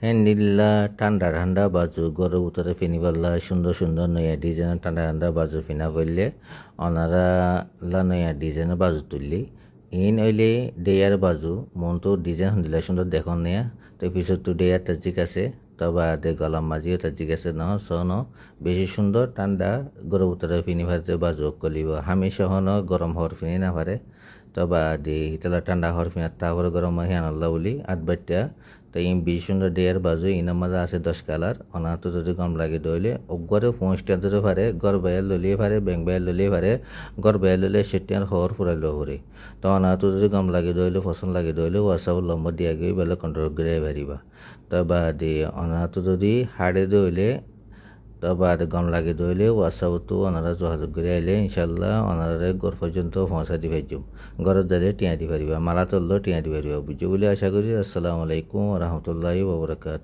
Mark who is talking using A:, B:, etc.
A: হ্যান্ডিল্লা ঠান্ডা ঠান্ডা বাজু গরু উতরে ফিনি পাল্লা সুন্দর সুন্দর নয়া ডিজাইনের ঠান্ডা ঠান্ডা বাজু ফিনা পড়লে অনারা নয়া ডিজাইনের বাজু তুললি ইন হইলে ডেয়ার বাজু মন তো ডিজাইন হন্দিলা সুন্দর দেখুন নেয়া তো পিছত তো ডেয়ার তাজিক আছে তবা দে গলাম মাঝিও তাজিক আছে ন সন বেশি সুন্দর ঠান্ডা গরু উতরে ফিনি ভারতে বাজু কলিব হামেশা হন গরম হওয়ার ফিনি না পারে তবা দি হিতলা ঠান্ডা হওয়ার ফিনা তারপরে গরম হিয়ান আল্লাহ বলি আটবারটা তো এই বেশি সুন্দর ডেয়ার বাজু ইনার মাঝে আছে 10 কালার অনাতো যদি কম লাগে দইলে অগরে 5টা ধরে পারে গড় বাইয়াল ললিয়ে পারে ব্যাং বাইয়াল ললিয়ে পারে গড় বাইয়াল ললে সেটিয়ার হওয়ার ফুরাইলো হরে তো অনাতো যদি কম লাগে দইলে পছন্দ লাগে দইলে ওয়াসাব লম্বা দিয়া গিয়ে বেলা কন্ট্রোল করে পারিবা তবা দি অনাতো যদি হাড়ে দইলে তবা গম লাগে দইলে ওয়াসাব তো ওনারা যোগাযোগ করে আইলে ইনশাল্লাহ ওনারা ঘর পর্যন্ত পৌঁছা দি পাইজুম ঘরের দ্বারে টিয়া দি পারিবা মালা তুললেও টিয়া দি পারিবা বুঝছো বলে আশা করি। আসসালামু আলাইকুম রহমতুল্লাহি ওয়া বারাকাতুহু।